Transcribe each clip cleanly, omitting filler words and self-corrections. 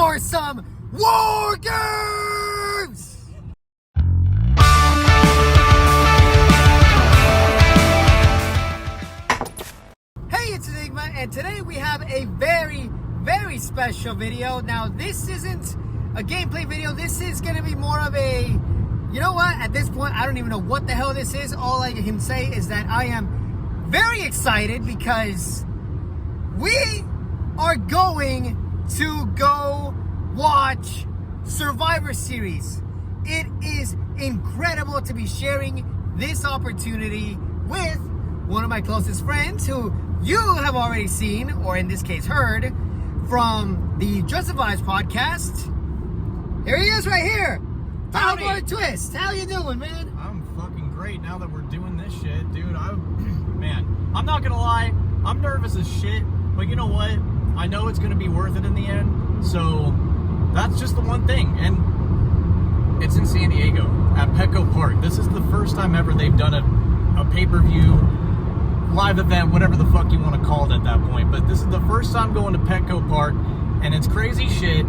for some War Games! Hey, it's Enygma, and today we have a very, very special video. Now, this isn't a gameplay video. This is going to be more of a, you know what? At this point, I don't even know what the hell this is. All I can say is that I am very excited because we are going to go watch Survivor Series. It is incredible to be sharing this opportunity with one of my closest friends who you have already seen, or in this case heard, from the Justifies podcast. Here he is right here. TahoeTwist. How you doing, man? I'm fucking great now that we're doing this shit, dude. Man, I'm not gonna lie, I'm nervous as shit, but you know what? I know it's gonna be worth it in the end, so that's just the one thing. And it's in San Diego at Petco Park. This is the first time ever they've done a pay-per-view live event, whatever the fuck you want to call it at that point. But this is the first time going to Petco Park, and it's crazy shit.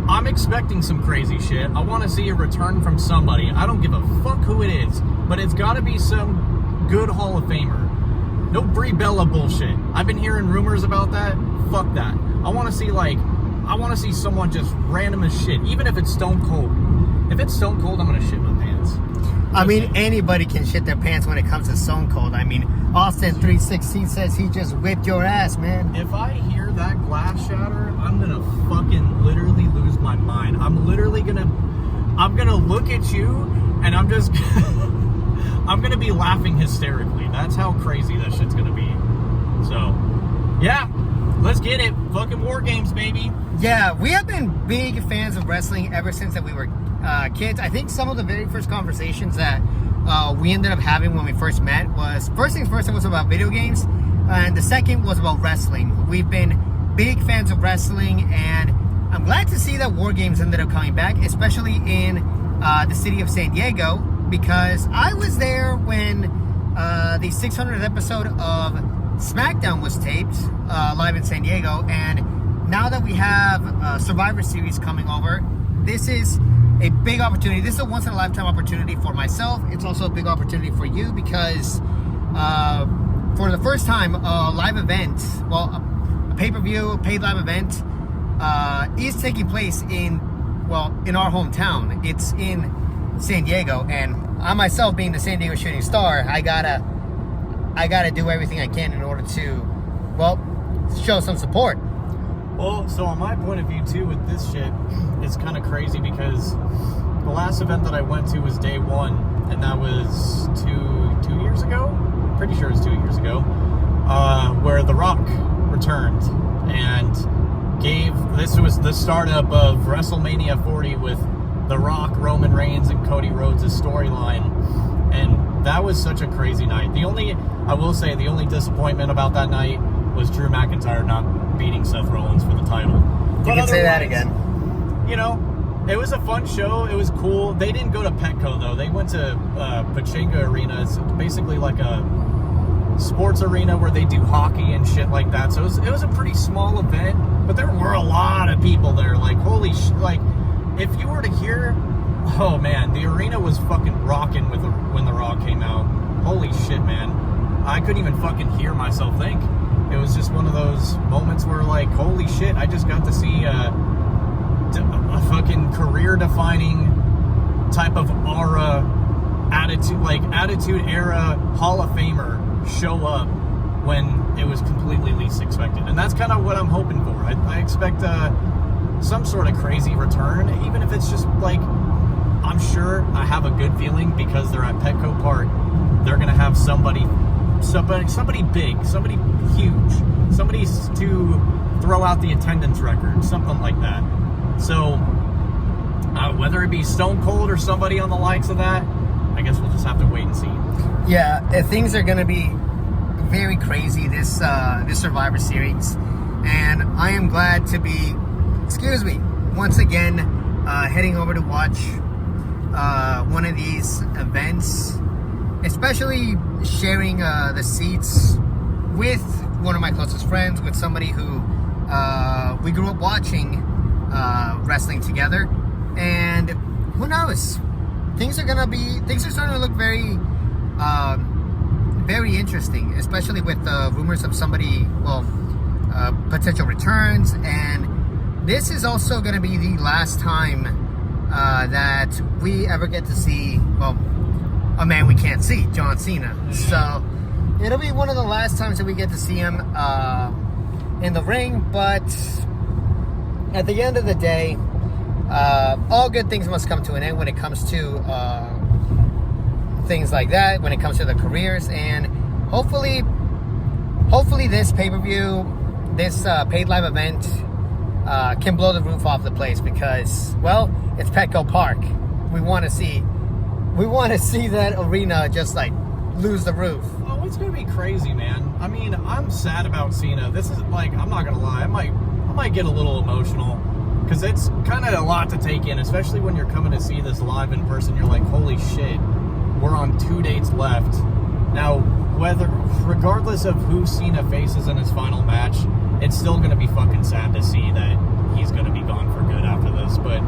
I'm expecting some crazy shit. I want to see a return from somebody. I don't give a fuck who it is, but it's got to be some good Hall of Famer. No Brie Bella bullshit. I've been hearing rumors about that. Fuck that. I want to see someone just random as shit, even if it's Stone Cold. If it's Stone Cold, I'm gonna shit my pants. I mean, anybody can shit their pants when it comes to Stone Cold. I mean, Austin 316 says he just whipped your ass, man. If I hear that glass shatter, I'm gonna fucking literally lose my mind. I'm gonna look at you and I'm just I'm gonna be laughing hysterically. That's how crazy that shit's gonna be. So, yeah, let's get it. Fucking War Games, baby. Yeah, we have been big fans of wrestling ever since that we were kids. I think some of the very first conversations that we ended up having when we first met was, first things first, it was about video games, and the second was about wrestling. We've been big fans of wrestling, and I'm glad to see that War Games ended up coming back, especially in the city of San Diego, because I was there when the 600th episode of SmackDown was taped live in San Diego, and now that we have Survivor Series coming over, this is a big opportunity. This is a once-in-a-lifetime opportunity for myself. It's also a big opportunity for you because for the first time, a live event, well, a pay-per-view, paid live event is taking place in our hometown. It's in San Diego, and I myself, being the San Diego Shooting Star, I gotta do everything I can in order to, show some support. Well, so on my point of view too with this shit, it's kind of crazy because the last event that I went to was day one, and that was two years ago. Pretty sure it was 2 years ago, where The Rock returned and this was the startup of WrestleMania 40 with The Rock, Roman Reigns, and Cody Rhodes' storyline, and that was such a crazy night. The only disappointment about that night was Drew McIntyre not beating Seth Rollins for the title. You can say that again. You know, it was a fun show. It was cool. They didn't go to Petco, though. They went to Pachinko Arena. It's basically like a sports arena where they do hockey and shit like that. So it was a pretty small event, but there were a lot of people there. Like, holy shit. Like, if you were to hear, oh, man, the arena was fucking rocking when The Rock came out. Holy shit, man. I couldn't even fucking hear myself think. It was just one of those moments where, like, holy shit, I just got to see a fucking career-defining type of aura, attitude era Hall of Famer show up when it was completely least expected. And that's kind of what I'm hoping for. I expect some sort of crazy return, even if it's just, like, I'm sure I have a good feeling because they're at Petco Park. They're going to have somebody big, somebody huge, somebody to throw out the attendance record, something like that. So whether it be Stone Cold or somebody on the likes of that, I guess we'll just have to wait and see. Yeah, things are going to be very crazy this Survivor Series, and I am glad to be, once again heading over to watch one of these events, especially sharing the seats with one of my closest friends, with somebody who we grew up watching wrestling together. And who knows? Things are starting to look very, very interesting, especially with the rumors of potential returns. And this is also going to be the last time that we ever get to see, a man we can't see, John Cena. So it'll be one of the last times that we get to see him in the ring. But at the end of the day, all good things must come to an end when it comes to things like that, when it comes to the careers. And hopefully this pay-per-view, this paid live event can blow the roof off the place, because, well, it's Petco Park. We want to see that arena just like lose the roof. Oh, it's gonna be crazy, man. I mean, I'm sad about Cena. This is like, I'm not gonna lie, I might get a little emotional, because it's kind of a lot to take in, especially when you're coming to see this live in person. You're like, holy shit, we're on 2 dates left. Now, regardless of who Cena faces in his final match, it's still going to be fucking sad to see that he's going to be gone for good after this. But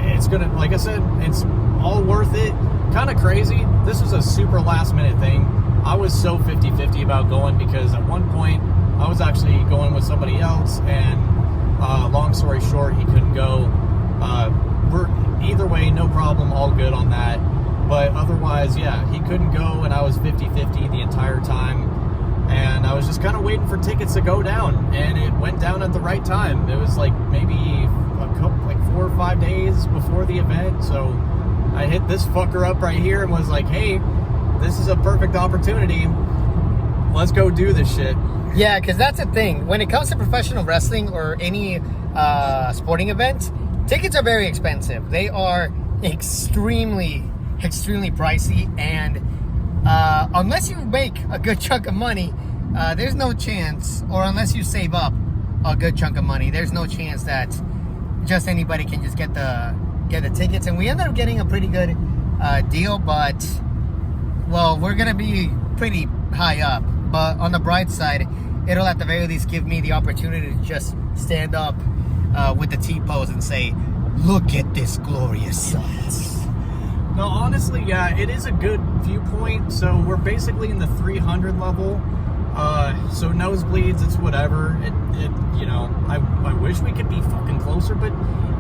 it's going to, like I said, it's all worth it. Kind of crazy. This was a super last minute thing. I was so 50-50 about going, because at one point I was actually going with somebody else, and long story short, he couldn't go. Either way, no problem, all good on that. But otherwise, yeah, he couldn't go, and I was 50-50 the entire time. And I was just kind of waiting for tickets to go down, and it went down at the right time. It was like maybe 4 or 5 days before the event. So I hit this fucker up right here and was like, hey, this is a perfect opportunity. Let's go do this shit. Yeah, because that's the thing. When it comes to professional wrestling or any sporting event, tickets are very expensive. They are extremely pricey, and unless you make a good chunk of money, there's no chance, or unless you save up a good chunk of money, there's no chance that just anybody can just get the tickets. And we ended up getting a pretty good deal, but, well, we're gonna be pretty high up. But on the bright side, it'll at the very least give me the opportunity to just stand up with the T-pose and say, look at this glorious sight. No, honestly, yeah, it is a good viewpoint. So we're basically in the 300 level. So nosebleeds, it's whatever. I wish we could be fucking closer, but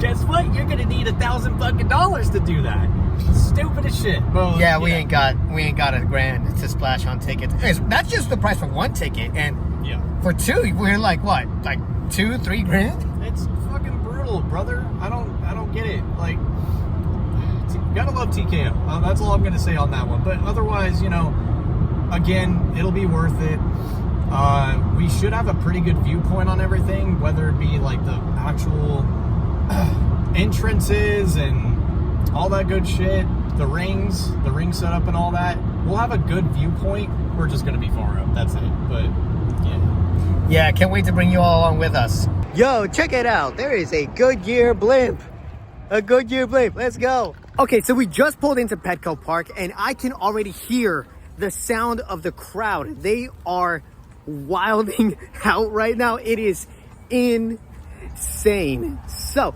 guess what? You're gonna need $1,000 to do that. Stupid as shit. But, yeah, we ain't got $1,000 to splash on tickets. That's just the price for one ticket, and yeah, for two, we're like what, like $2-3 grand? It's fucking brutal, brother. I don't get it. Like, gotta love TKO. That's all I'm gonna say on that one. But otherwise, again, it'll be worth it. We should have a pretty good viewpoint on everything, whether it be like the actual entrances and all that good shit, the ring setup and all that. We'll have a good viewpoint. We're just gonna be far up. That's it. But yeah. Yeah, can't wait to bring you all along with us. Yo, check it out. There is a Goodyear blimp. A Goodyear blimp. Let's go. Okay, so we just pulled into Petco Park, and I can already hear the sound of the crowd. They are wilding out right now. It is insane. So,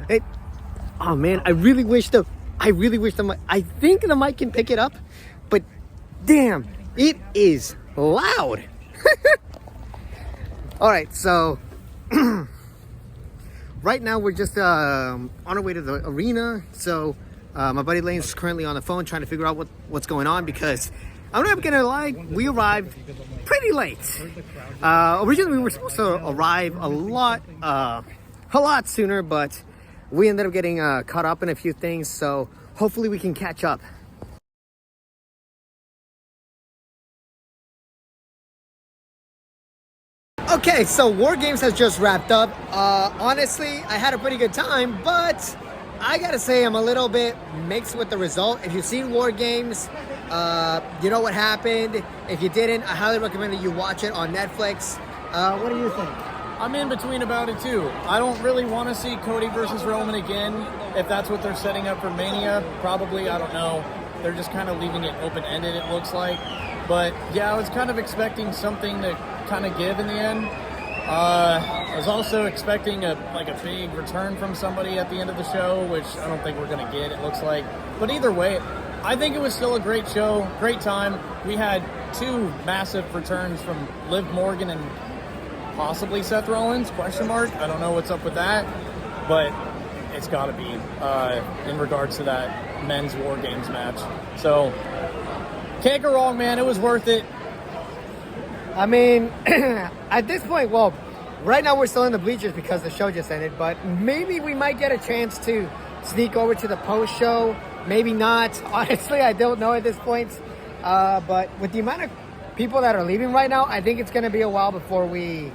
oh man, I really wish the mic, I think the mic can pick it up, but damn, it is loud. All right, so right now we're just on our way to the arena. So my buddy Lane's currently on the phone trying to figure out what's going on, because I'm not gonna lie, we arrived pretty late. Originally we were supposed to arrive a lot sooner, but we ended up getting caught up in a few things, so hopefully we can catch up. Okay, so War Games has just wrapped up. Honestly, I had a pretty good time, but I gotta say I'm a little bit mixed with the result. If you've seen War Games, you know what happened. If you didn't, I highly recommend that you watch it on Netflix. What do you think? I'm in between about it too. I don't really want to see Cody versus Roman again. If that's what they're setting up for Mania, probably, I don't know. They're just kind of leaving it open-ended, it looks like. But yeah, I was kind of expecting something to kind of give in the end. I was also expecting a big return from somebody at the end of the show, which I don't think we're going to get, it looks like. But either way, I think it was still a great show, great time. We had 2 massive returns from Liv Morgan and possibly Seth Rollins, question mark. I don't know what's up with that, but it's got to be in regards to that men's War Games match. So, can't go wrong, man. It was worth it. I mean, at this point, well, right now we're still in the bleachers because the show just ended, but maybe we might get a chance to sneak over to the post show. Maybe not. Honestly, I don't know at this point. But with the amount of people that are leaving right now, I think it's going to be a while before we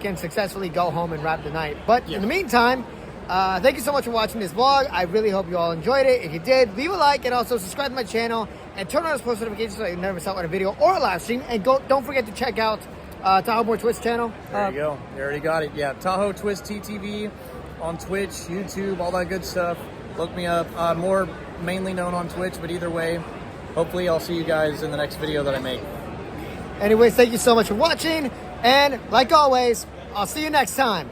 can successfully go home and wrap the night. But in the meantime, thank you so much for watching this vlog. I really hope you all enjoyed it. If you did, leave a like and also subscribe to my channel and turn on those post notifications so you never miss out on a video or a live stream. And don't forget to check out TahoeTwist channel. There you go. You already got it. Yeah, TahoeTwist TTV on Twitch, YouTube, all that good stuff. Look me up. More mainly known on Twitch, but either way, hopefully I'll see you guys in the next video that I make. Anyways, thank you so much for watching. And like always, I'll see you next time.